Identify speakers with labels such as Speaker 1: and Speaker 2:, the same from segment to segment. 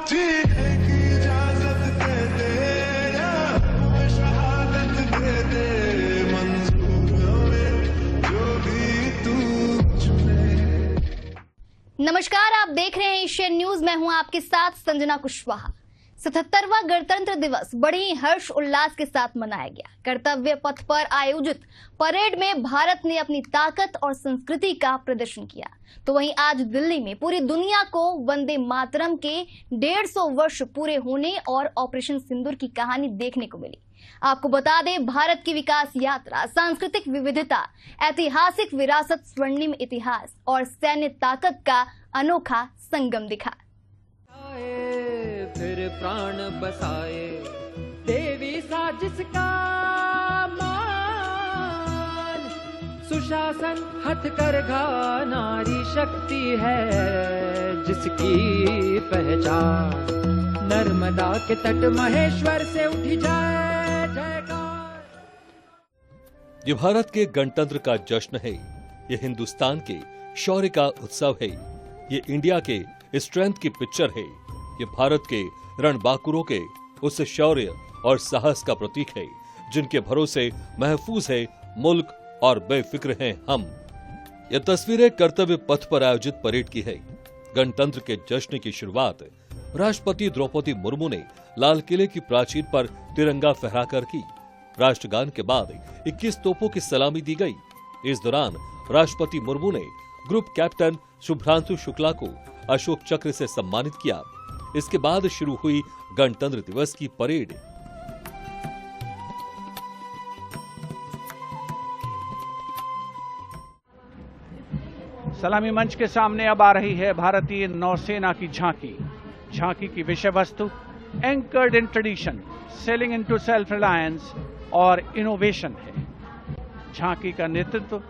Speaker 1: जीने की इजाजत दे दे या हमें शहादत दे दे, मंजूर हमें जो भी तू चुने।
Speaker 2: नमस्कार, आप देख रहे हैं एशियन न्यूज। मैं हूं आपके साथ संजना कुशवाहा। 77वां गणतंत्र दिवस बड़ी ही हर्ष उल्लास के साथ मनाया गया। कर्तव्य पथ पर आयोजित परेड में भारत ने अपनी ताकत और संस्कृति का प्रदर्शन किया। तो वहीं आज दिल्ली में पूरी दुनिया को वंदे मातरम के 150 वर्ष पूरे होने और ऑपरेशन सिंदूर की कहानी देखने को मिली। आपको बता दें, भारत की विकास यात्रा सांस्कृतिक विविधता, ऐतिहासिक विरासत, स्वर्णिम इतिहास और सैन्य ताकत का अनोखा संगम दिखा।
Speaker 3: फिर प्राण बसाए देवी साजिश का मान, सुशासन हथकरघा नारी शक्ति है जिसकी पहचान, नर्मदा के तट महेश्वर से उठी जाए जयकार।
Speaker 4: ये भारत के गणतंत्र का जश्न है, ये हिंदुस्तान के शौर्य का उत्सव है, ये इंडिया के स्ट्रेंथ की पिक्चर है, ये भारत के रणबांकुरों के उस शौर्य और साहस का प्रतीक है जिनके भरोसे महफूज है मुल्क और बेफिक्र हैं हम। ये तस्वीरें कर्तव्य पथ पर आयोजित परेड की है। गणतंत्र के जश्न की शुरुआत राष्ट्रपति द्रौपदी मुर्मू ने लाल किले की प्राचीर पर तिरंगा फहराकर की। राष्ट्रगान के बाद 21 तोपों की सलामी दी गई। इस दौरान राष्ट्रपति मुर्मू ने ग्रुप कैप्टन शुभ्रांशु शुक्ला को अशोक चक्र से सम्मानित किया। इसके बाद शुरू हुई गणतंत्र दिवस की परेड।
Speaker 5: सलामी मंच के सामने अब आ रही है भारतीय नौसेना की झांकी। झांकी की विषय वस्तु anchored in tradition, sailing into self reliance और इनोवेशन है। झांकी का नेतृत्व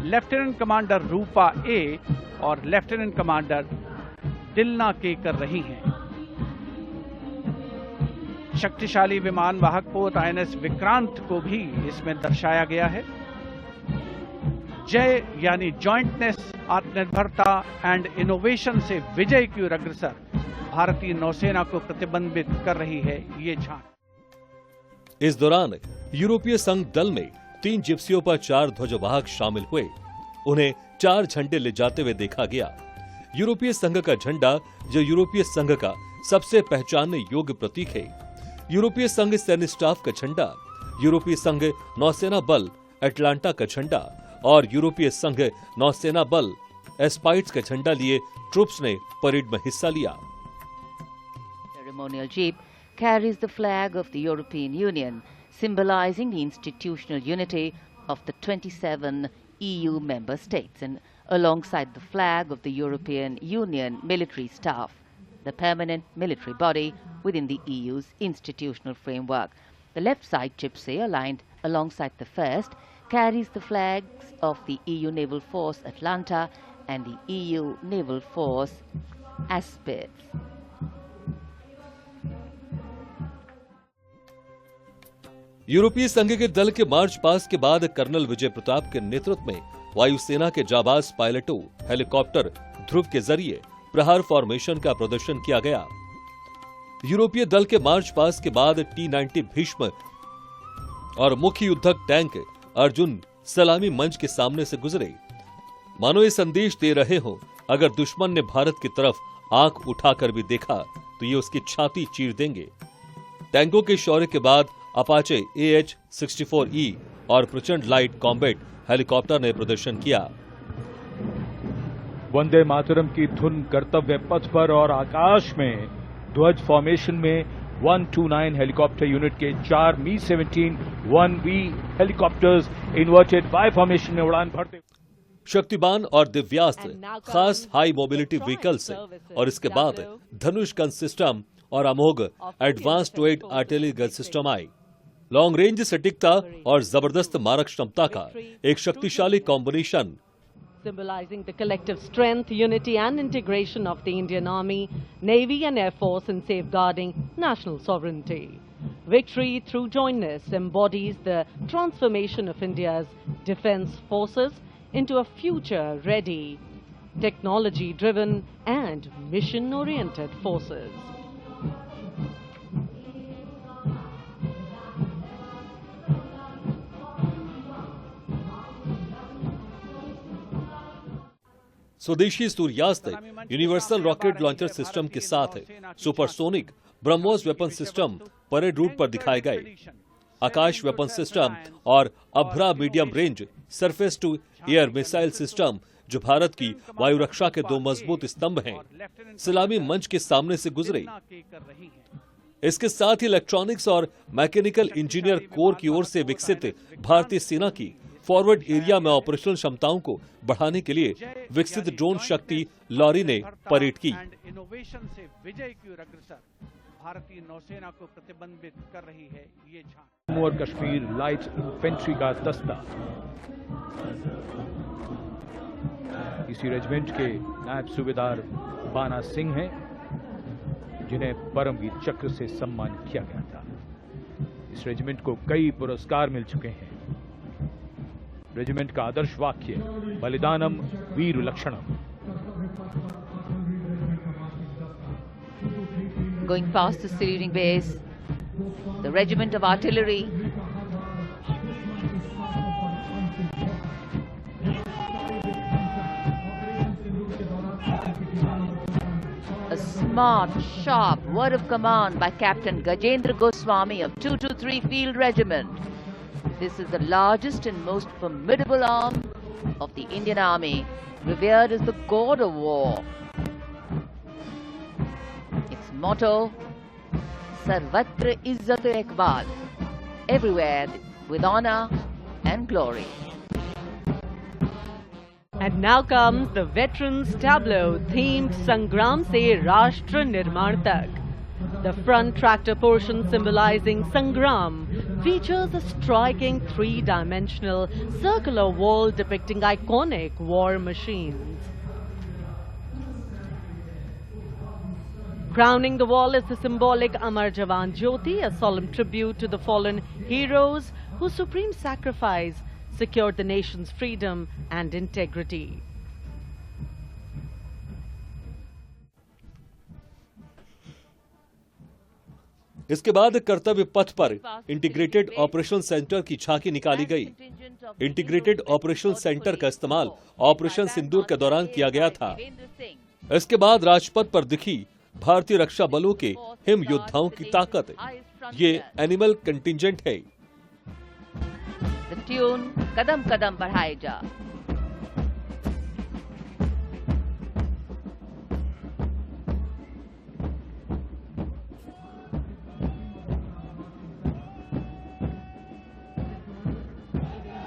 Speaker 5: लेफ्टिनेंट कमांडर रूपा ए और लेफ्टिनेंट कमांडर दिलना के कर रही हैं। शक्तिशाली विमान वाहक पोत आईएनएस विक्रांत को भी इसमें दर्शाया गया है। जय यानी जॉइंटनेस, आत्मनिर्भरता एंड इनोवेशन से विजय की ओर अग्रसर भारतीय नौसेना को प्रतिबिंबित कर रही है ये झांकी।
Speaker 4: इस दौरान यूरोपीय संघ दल में 3 जिप्सियों पर 4 ध्वजवाहक शामिल हुए। उन्हें 4 झंडे ले जाते हुए देखा गया। यूरोपीय संघ का झंडा, जो यूरोपीय संघ का सबसे पहचानने योग्य प्रतीक है, यूरोपीय संघ सैन्य स्टाफ का झंडा, यूरोपीय संघ नौसेना बल अटलांटा का झंडा और यूरोपीय संघ नौसेना बल एस्पाइट्स का झंडा लिए ट्रूप्स ने परेड में हिस्सा लिया।
Speaker 6: Ceremonial jeep carries the flag of the European Union, symbolizing the institutional unity of the 27 EU member states, and alongside the flag of the European Union military staff, the permanent military body within the EU's institutional framework. The left side gypsy, aligned alongside the first, carries the flags of the EU Naval Force Atlanta and the EU Naval Force Aspis.
Speaker 4: यूरोपीय संघ के दल के march past के बाद colonel Vijay Pratap के नेतृत्व में वायुसेना के जाबाज पायलटों हेलीकॉप्टर ध्रुव के जरिए प्रहार फॉर्मेशन का प्रदर्शन किया गया। यूरोपीय दल के मार्च पास्ट के बाद T-90 भीष्म और मुख्य युद्धक टैंक अर्जुन सलामी मंच के सामने से गुजरे, मानो ये संदेश दे रहे हो, अगर दुश्मन ने भारत की तरफ आंख उठाकर भी देखा तो ये उसकी छाती चीर देंगे। टैंकों के शौर्य के बाद अपाचे AH-64E और प्रचंड लाइट कॉम्बैट हेलीकॉप्टर ने प्रदर्शन किया।
Speaker 7: वंदे मातरम की धुन कर्तव्य पथ पर और आकाश में ध्वज फॉर्मेशन में 129 हेलीकॉप्टर यूनिट के 4 Mi-17 1V helicopters inverted Y formation में उड़ान भरते।
Speaker 4: शक्तिबान और दिव्यास्त्र खास हाई मोबिलिटी व्हीकल्स और इसके बाद धनुष गन सिस्टम और Amogh advanced towed artillery gun system आए। लॉन्ग रेंज सटीकता और जबरदस्त मारक क्षमता का एक शक्तिशाली combination,
Speaker 8: symbolizing the collective strength, unity and integration of the Indian Army, Navy and Air Force in safeguarding national sovereignty. Victory through jointness embodies the transformation of India's defence forces into a future-ready, technology-driven and mission-oriented forces.
Speaker 4: स्वदेशी सूर्यास्त universal rocket launcher system के साथ supersonic BrahMos weapon system parade route पर दिखाए गए। Akash weapon system और Abhra medium range surface to air missile system जो भारत की वायु रक्षा के दो मजबूत स्तंभ हैं, सलामी मंच के सामने से गुजरे। इसके साथ ही इलेक्ट्रॉनिक्स और मैकेनिकल इंजीनियर कोर की ओर से विकसित भारतीय सेना की फॉरवर्ड एरिया में ऑपरेशनल क्षमताओं को बढ़ाने के लिए विकसित ड्रोन शक्ति लॉरी ने परेड की।
Speaker 5: इनोवेशन से विजय की ओर अग्रसर भारतीय नौसेना को प्रतिबंधित कर रही है ये झांकी।
Speaker 7: जम्मू और कश्मीर लाइट इन्फेंट्री का दस्ता इसी रेजिमेंट के नायब सूबेदार बाना सिंह हैं, जिन्हें परमवीर चक्र से सम्मानित किया गया था। इस रेजिमेंट को कई पुरस्कार मिल चुके हैं। रेजिमेंट का आदर्श वाक्य बलिदानम वीर लक्षणम।
Speaker 6: Going past the saluting base, the regiment of artillery a smart, sharp word of command by Captain Gajendra Goswami of 223 Field Regiment. This is the largest and most formidable arm of the Indian Army, revered as the god of war. Its motto, Sarvatra Izzat Iqbal, everywhere with honor and glory.
Speaker 8: And now comes the Veterans Tableau themed Sangram Se Rashtra Nirman Tak. The front tractor portion symbolizing Sangram features a striking three-dimensional circular wall depicting iconic war machines. Crowning the wall is the symbolic Amar Jawan Jyoti, a solemn tribute to the fallen heroes whose supreme sacrifice secured the nation's freedom and integrity.
Speaker 4: इसके बाद कर्तव्य पथ पर integrated operation centre की झांकी निकाली गई। Integrated operation centre का इस्तेमाल ऑपरेशन सिंदूर के दौरान किया गया था। इसके बाद राजपथ पर दिखी भारतीय रक्षा बलों के हिम योद्धाओं की ताकत। ये एनिमल कंटिंजेंट है।
Speaker 6: The tune कदम कदम बढ़ाए जा।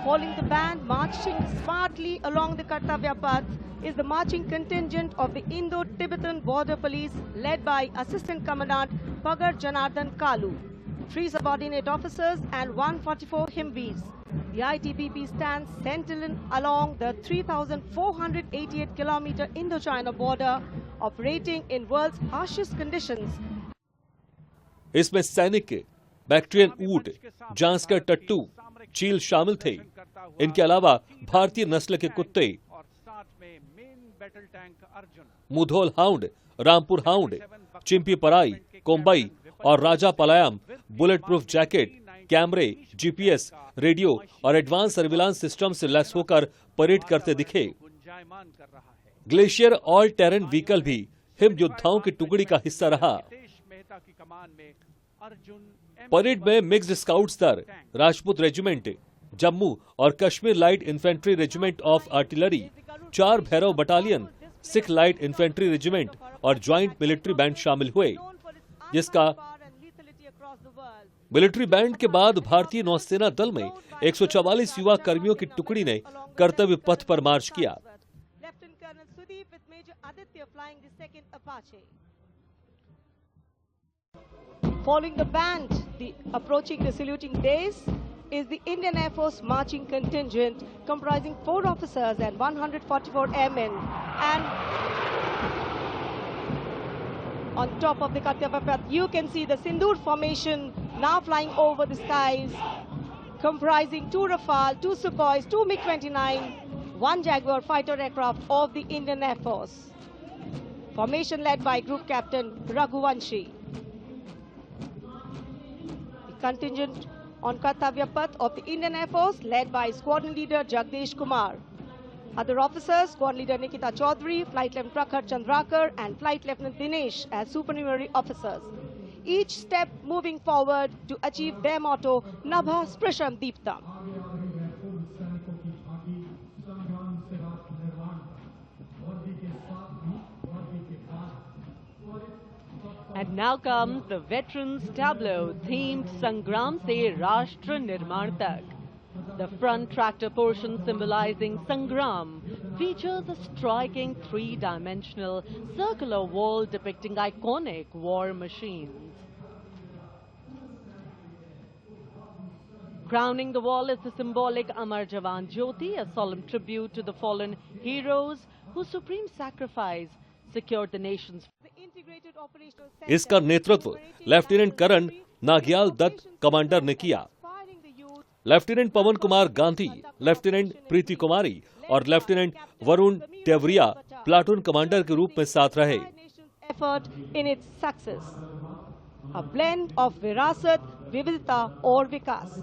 Speaker 9: Following the band marching smartly along the Kartavya Path is the marching contingent of the Indo-Tibetan Border Police led by Assistant Commandant Pagar Janardhan Kalu, 3 subordinate officers and 144 Himveers. The ITBP stands sentinel along the 3,488 kilometer Indo-China border, operating in world's harshest conditions.
Speaker 4: इसमें सैनिक, Bactrian ऊंट, जांस्कर टट्टू, चील शामिल थे। इनके अलावा भारतीय नस्ल के कुत्ते, मुधोल हाउंड, रामपुर हाउंड, चिंपी पराई, कोम्बई और राजा पलायम बुलेट प्रूफ जैकेट, कैमरे, जीपीएस, रेडियो और एडवांस सर्विलांस सिस्टम से लैस होकर परेड करते दिखे। ग्लेशियर ऑल टेरेन व्हीकल भी हिम योद्धाओं की टुकड़ी का हिस्सा रहा। परेड में मिक्स्ड स्काउट्स दल, राजपूत रेजिमेंट, जम्मू और Kashmir light infantry regiment of artillery, 4 Bhairav battalion, Sikh light infantry regiment और ज्वाइंट मिलिट्री बैंड शामिल हुए। जिसका मिलिट्री बैंड के बाद भारतीय नौसेना दल में 144 युवा कर्मियों की टुकड़ी ने कर्तव्य पथ पर मार्च किया।
Speaker 9: Following the band, approaching the saluting days is the Indian Air Force marching contingent comprising 4 officers and 144 airmen. And on top of the Kartavya Path, you can see the Sindoor formation now flying over the skies, comprising 2 Rafale, 2 Sukhois, 2 MiG-29, 1 Jaguar fighter aircraft of the Indian Air Force. Formation led by Group Captain Raghuvanshi. contingent on Kartavya Path of the Indian Air Force led by Squadron Leader Jagdish Kumar. Other officers, Squad Leader Nikita Chaudhary, Flight Lieutenant Prakhar Chandrakar and Flight Lieutenant Dinesh as supernumerary officers. Each step moving forward to achieve their motto, Nabha Sprisham Deeptam.
Speaker 8: And now comes the Veterans Tableau themed Sangram Se Rashtra Nirman Tak. The front tractor portion symbolizing Sangram features a striking three-dimensional circular wall depicting iconic war machines. Crowning the wall is the symbolic Amar Jawan Jyoti, a solemn tribute to the fallen heroes whose supreme sacrifice secured the nation's.
Speaker 4: इसका नेतृत्व lieutenant करण नाग्याल Dutt commander ने किया। Lieutenant पवन Kumar Gandhi, lieutenant प्रीति कुमारी और lieutenant Varun टेवरिया platoon commander के रूप में साथ रहे।
Speaker 9: A blend of virasat, vividita और विकास।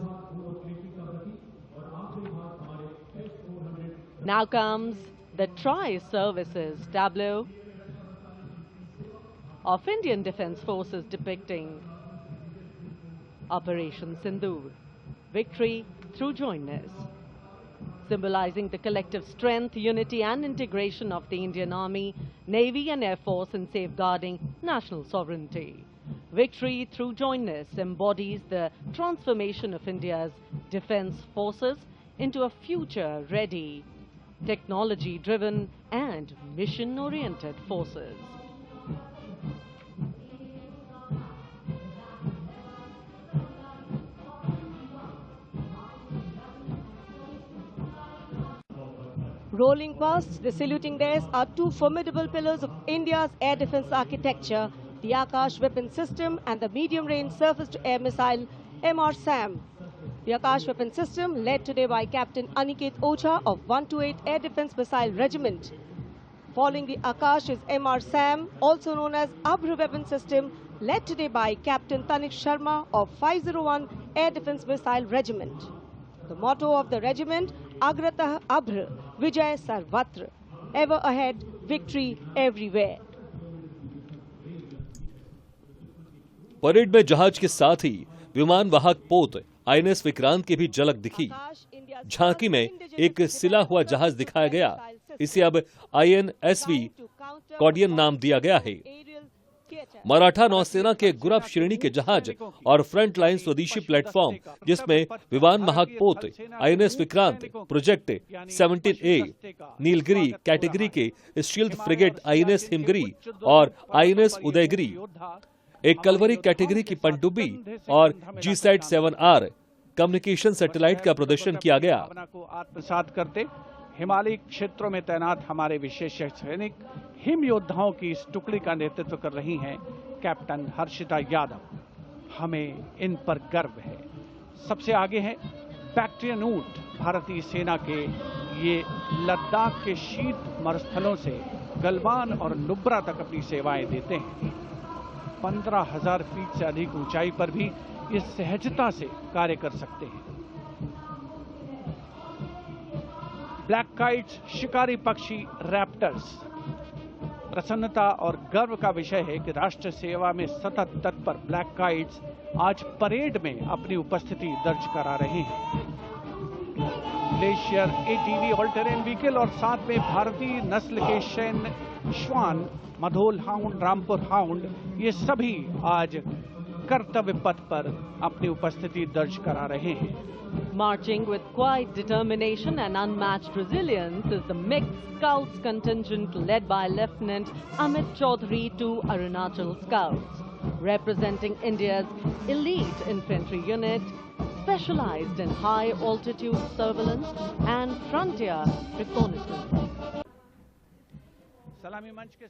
Speaker 8: Now comes the Tri-Services Tableau of Indian Defence Forces depicting Operation Sindoor, victory through jointness, symbolizing the collective strength, unity and integration of the Indian Army, Navy and Air Force in safeguarding national sovereignty. Victory through jointness embodies the transformation of India's defence forces into a future-ready, technology-driven and mission-oriented forces.
Speaker 9: Rolling past the saluting days are two formidable pillars of India's air defence architecture, the Akash weapon system and the medium-range surface-to-air missile MR-SAM. The Akash weapon system, led today by Captain Aniket Ocha of 128 Air Defence Missile Regiment. Following the Akash is MR-SAM, also known as Abhr weapon system, led today by Captain Tanik Sharma of 501 Air Defence Missile Regiment. The motto of the regiment, Agratah Abhr, Vijay Sarvatra, ever ahead, victory everywhere.
Speaker 4: Parade में जहाज के साथ ही विमान वाहक पोत INS Vikrant की भी झलक दिखी। झांकी में एक सिला हुआ जहाज दिखाया गया। इसे अब INSV कॉर्डियन नाम दिया गया है। मराठा नौसेना के गुरव श्रेणी के जहाज और फ्रंट लाइन स्वदेशी प्लेटफॉर्म जिसमें विमान वाहक पोत INS Vikrant, project 17A, Nilgiri category के शील्ड फ्रिगेट INS हिमगिरी और INS उदयगिरी, एक कलवरी कैटेगरी की पनडुब्बी और GSAT 7R कम्युनिकेशन सैटेलाइट का प्रदर्शन किया गया।
Speaker 5: को आत्मसात करते हिमालयी क्षेत्रों में तैनात हमारे विशेष सैनिक हिम योद्धाओं की इस टुकड़ी का नेतृत्व कर रही हैं कैप्टन हर्षिता यादव। हमें इन पर गर्व है। सबसे आगे है बैक्ट्रियन ऊंट, भारतीय सेना के ये लद्दाख के शीत मरुस्थलों से गलवान और नुब्रा तक अपनी सेवाएं देते हैं। 15,000 फीट से अधिक ऊंचाई पर भी ये सहजता से कार्य कर सकते हैं। ब्लैक काइट्स, शिकारी पक्षी रैप्टर्स। प्रसन्नता और गर्व का विषय है कि राष्ट्र सेवा में सतत तत्पर ब्लैक काइट्स आज परेड में अपनी उपस्थिति दर्ज करा रहे हैं। Glacier ATV all terrain vehicle और साथ में भारतीय नस्ल के शैन श्वान, मधोल हाउंड, रामपुर हाउंड, ये सभी आज कर्तव्य पथ पर अपनी उपस्थिति दर्ज करा रहे हैं।
Speaker 8: Marching with quiet determination and unmatched resilience is the mixed Scouts contingent led by Lieutenant Amit Chaudhary to Arunachal Scouts, representing India's elite infantry unit, specialized in high altitude surveillance and frontier reconnaissance.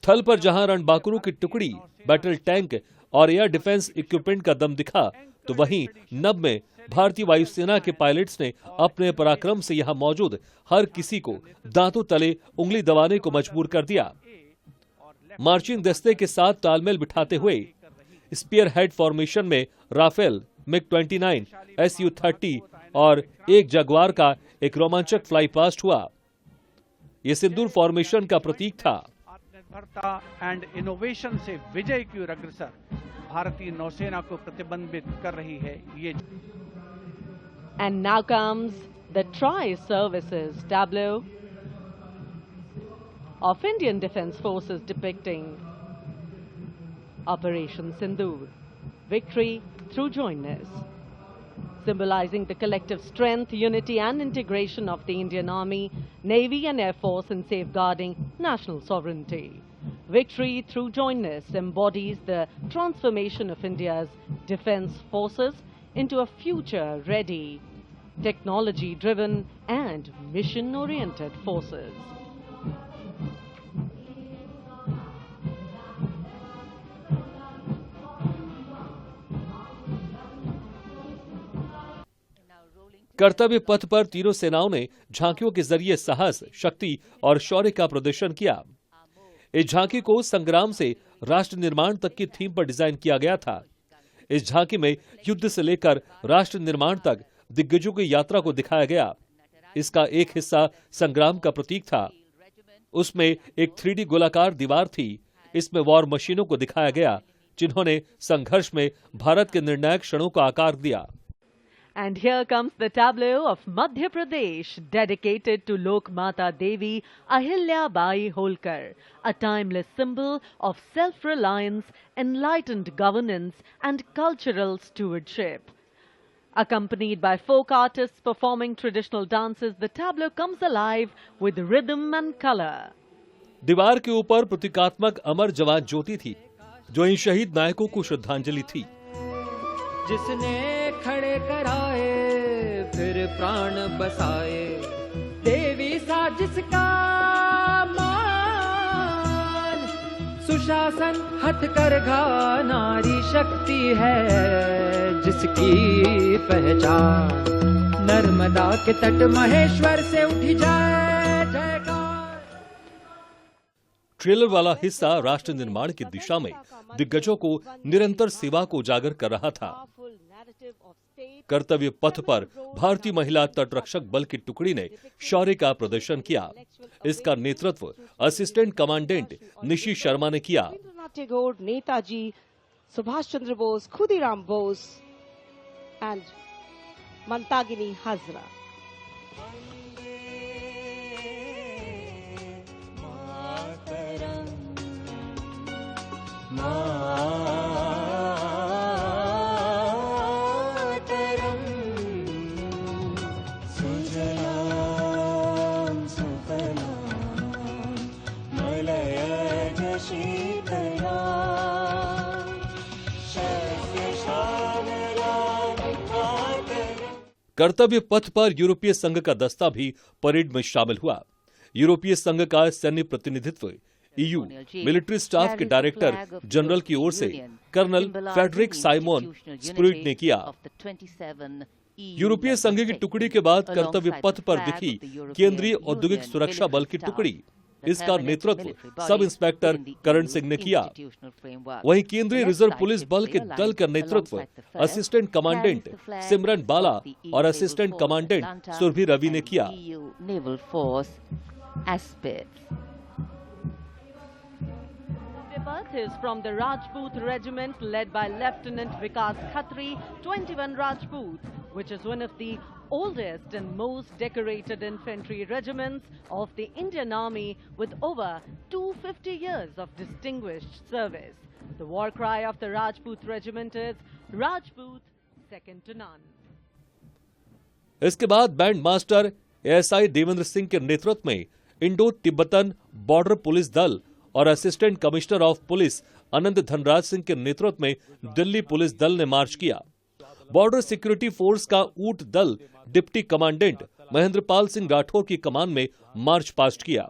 Speaker 4: थल पर जहां रणबांकुरों की टुकड़ी, battle tank और air defence equipment का दम दिखा, तो वहीं नभ में भारतीय वायुसेना के पायलट्स ने अपने पराक्रम से यहां मौजूद हर किसी को दांतों तले उंगली दबाने को मजबूर कर दिया। मार्चिंग दस्ते के साथ तालमेल बिठाते हुए स्पीयर हेड फॉर्मेशन में राफेल, MiG-29, Su-30 और एक जगुआर का एक रोमांचक फ्लाई पास्ट हुआ। ये सिंदूर फॉर्मेशन का प्रतीक था।
Speaker 5: आत्मनिर्भरता एंड इनोवेशन से विजय की ओर अग्रसर भारतीय नौसेना को प्रतिबंधित कर रही है ये।
Speaker 8: And now comes the tri-services tableau of Indian Defence Forces depicting Operation Sindoor, victory through jointness, symbolizing the collective strength, unity and integration of the Indian Army, Navy and Air Force in safeguarding national sovereignty. Victory through jointness embodies the transformation of India's defence forces into a future-ready, technology-driven and mission-oriented forces.
Speaker 4: कर्तव्य पथ पर तीनों सेनाओं ने झांकियों के जरिए साहस, शक्ति और शौर्य का प्रदर्शन किया। इस झांकी को संग्राम से राष्ट्र निर्माण तक की थीम पर डिजाइन किया गया था। इस झांकी में युद्ध से लेकर राष्ट्र निर्माण तक दिग्गजों की यात्रा को दिखाया गया। इसका एक हिस्सा संग्राम का प्रतीक था। उसमें एक 3D गोलाकार दीवार थी। इसमें वॉर मशीनों को दिखाया गया, जिन्होंने संघर्ष में भारत के निर्णायक क्षणों को आकार दिया।
Speaker 8: And here comes the tableau of Madhya Pradesh dedicated to Lokmata Devi Ahilya Bai Holkar, a timeless symbol of self-reliance, enlightened governance and cultural stewardship. Accompanied by folk artists performing traditional dances, the tableau comes alive with rhythm and color.
Speaker 4: दीवार के ऊपर प्रतीकात्मक अमर जवान ज्योति थी, जो इन शहीद नायकों को श्रद्धांजलि थी।
Speaker 3: जिसने खड़े कराए फिर प्राण बसाए, देवी सा जिसका मान, सुशासन हथकरघा नारी शक्ति है जिसकी पहचान। नर्मदा के तट महेश्वर से उठी जाए जयकार।
Speaker 4: ट्रेलर वाला हिस्सा राष्ट्र निर्माण की दिशा में दिग्गजों को निरंतर सेवा को उजागर कर रहा था। कर्तव्य पथ पर भारतीय महिला तटरक्षक बल की टुकड़ी ने शौर्य का प्रदर्शन किया। इसका नेतृत्व असिस्टेंट कमांडेंट निशी शर्मा ने किया।
Speaker 9: नेताजी सुभाष चंद्र बोस, खुदीराम बोस एंड मंतागिनी हाजरा।
Speaker 4: कर्तव्य पथ पर यूरोपीय संघ का दस्ता भी परेड में शामिल हुआ। यूरोपीय संघ का सैन्य प्रतिनिधित्व ईयू मिलिट्री स्टाफ के डायरेक्टर जनरल की ओर से कर्नल फेडरिक साइमोन स्प्रुइट ने किया। यूरोपीय संघ की टुकड़ी के बाद कर्तव्य पथ पर दिखी केंद्रीय औद्योगिक सुरक्षा बल की टुकड़ी। इसका नेतृत्व सब इंस्पेक्टर करण सिंह ने किया। वहीं केंद्रीय रिजर्व पुलिस बल के दल का नेतृत्व असिस्टेंट कमांडेंट सिमरन बाला और असिस्टेंट कमांडेंट सुरभि रवि ने किया।
Speaker 8: Path is from the Rajput regiment led by Lieutenant Vikas Khatri, 21 Rajputs, which is one of the oldest and most decorated infantry regiments of the Indian Army with over 250 years of distinguished service. The war cry of the Rajput regiment is Rajput second to none.
Speaker 4: इसके बाद band master ASI Devendra Singh के नेतृत्व में Indo Tibetan border police दल और assistant commissioner of police अनंत धनराज सिंह के नेतृत्व में दिल्ली पुलिस दल ने मार्च किया। बॉर्डर सिक्योरिटी फोर्स का ऊंट दल डिप्टी कमांडेंट महेंद्रपाल सिंह राठौर की कमान में मार्च पास्ट किया।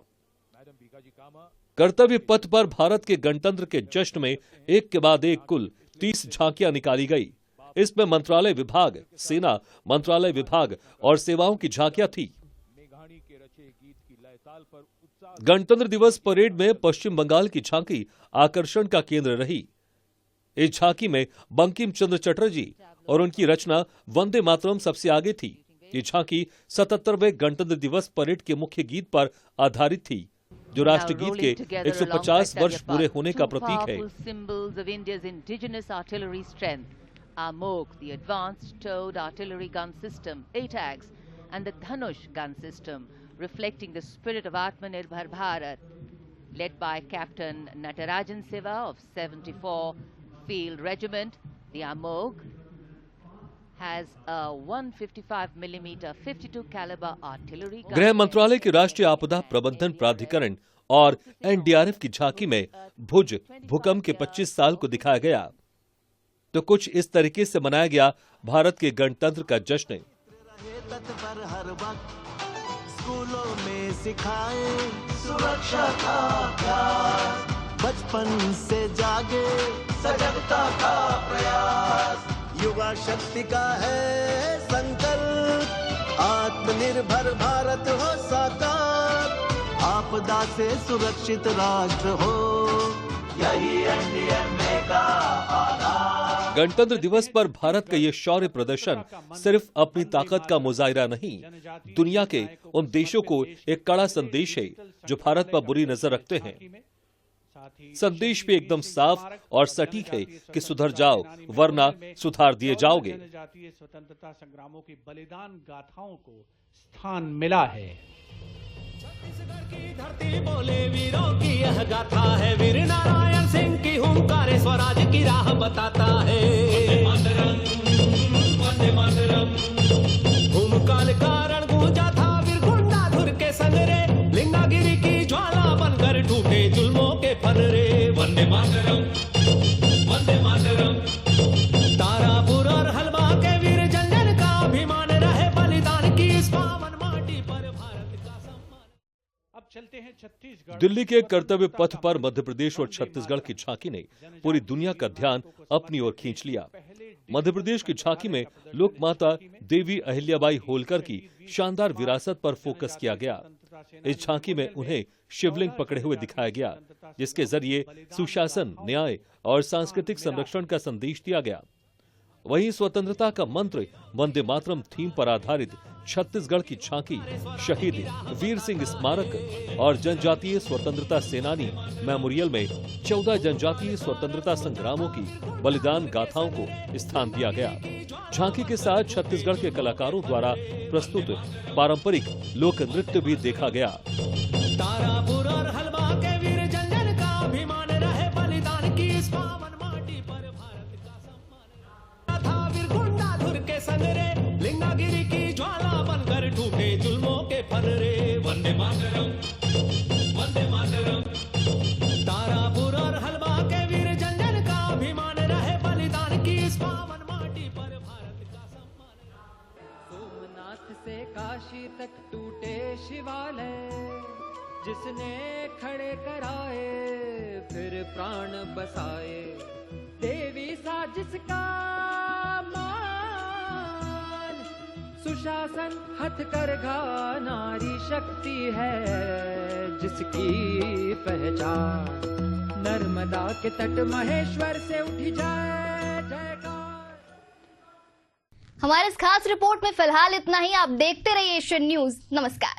Speaker 4: कर्तव्य पथ पर भारत के गणतंत्र के जश्न में एक के बाद एक कुल 30 झांकियां निकाली गई। इसमें मंत्रालय विभाग, सेना मंत्रालय विभाग और सेवाओं की झांकियां थी। गणतंत्र दिवस परेड में पश्चिम बंगाल की झांकी आकर्षण का केंद्र रही। इस झांकी में बंकिम चंद्र चटर्जी और उनकी रचना वंदे मातरम सबसे आगे थी। ये झांकी 77वें गणतंत्र दिवस परेड के मुख्य गीत पर आधारित थी, जो राष्ट्रगीत के 150 वर्ष पूरे होने का प्रतीक है।
Speaker 6: Symbols of India's indigenous artillery strength are MOG, the Advanced Towed Artillery Gun System, ATAGS, and the Dhanush gun system, reflecting the spirit of Atmanirbhar Bharat. Led by Captain Natarajan Siva of 74 Field Regiment, the AMOG has a 155mm 52 caliber artillery gun.
Speaker 4: गृह मंत्रालय के राष्ट्रीय आपदा प्रबंधन प्राधिकरण और NDRF की झांकी में भुज भूकंप के 25 साल को दिखाया गया। तो कुछ इस तरीके से मनाया गया भारत के गणतंत्र का जश्न।
Speaker 1: स्कूलों में सिखाए सुरक्षा का अभ्यास, बचपन से जागे सजगता का प्रयास, युवा शक्ति का है संकल्प, आत्मनिर्भर भारत हो साकार, आपदा से सुरक्षित राष्ट्र हो, यही एनडीएमए का आधार।
Speaker 4: गणतंत्र दिवस पर भारत का ये शौर्य प्रदर्शन सिर्फ अपनी ताकत का मुजाहिरा नहीं, दुनिया के उन देशों को एक कड़ा संदेश है जो भारत पर बुरी नजर रखते हैं। संदेश भी एकदम साफ और सटीक है कि सुधर जाओ वरना सुधार दिए जाओगे।
Speaker 5: जनजातीय स्वतंत्रता संग्रामों की बलिदान गाथाओं को स्थान मिला है। छत्तीसगढ़ की धरती बोले वीरों की यह गाथा है, वीर नारायण सिंह की हुंकार स्वराज की राह बताता है। वंदे मातरम भूमकाल कारण गूंजा था वीर गुंडाधुर के संगरे, लिंगागिरी की ज्वाला बनकर टूटे जुल्मों के फनरे। वंदे मातरम वंदे मातरम, तारापुर और हलवा के वीर जन जन का अभिमान रहे, बलिदान की इस पावन माटी पर भारत का सम्मान। अब चलते हैं छत्तीसगढ़।
Speaker 4: दिल्ली के कर्तव्य पथ पर मध्य प्रदेश और छत्तीसगढ़ की झांकी ने पूरी दुनिया का ध्यान अपनी ओर खींच लिया। मध्य प्रदेश की झांकी में लोक माता देवी अहिल्याबाई होलकर की शानदार विरासत पर फोकस किया गया। इस झांकी में उन्हें शिवलिंग पकड़े हुए दिखाया गया, जिसके जरिए सुशासन, न्याय और सांस्कृतिक संरक्षण का संदेश दिया गया। वहीं स्वतंत्रता का मंत्र वंदे मातरम थीम पर आधारित छत्तीसगढ़ की झांकी शहीद वीर सिंह स्मारक और जनजातीय स्वतंत्रता सेनानी मेमोरियल में 14 जनजातीय स्वतंत्रता संग्रामों की बलिदान गाथाओं को स्थान दिया गया। झांकी के साथ छत्तीसगढ़ के कलाकारों द्वारा प्रस्तुत पारंपरिक लोक नृत्य भी देखा गया।
Speaker 5: तारापुर और हलवा के वीर जन जन का अभिमान रहे, बलिदान की इस पावन माटी पर भारत का सम्मान था, वीर गुंडाधुर के संगरे, लिंगागिरी की ज्वाला बनकर टूटे जुल्मों के फनरे। वंदे मातरम वंदे मातरम, तारापुर और हलवा के वीर जन जन का अभिमान रहे, बलिदान की इस पावन माटी पर भारत का सम्मान।
Speaker 3: सोमनाथ से काशी तक टूटे शिवालय, जिसने खड़े कराए फिर प्राण बसाए, देवी सा जिसका मान, सुशासन हथकरघा नारी शक्ति है जिसकी पहचान, नर्मदा के तट महेश्वर से उठी जाए जयकार।
Speaker 2: हमारे इस खास रिपोर्ट में फिलहाल इतना ही। आप देखते रहिए एशियन न्यूज। नमस्कार।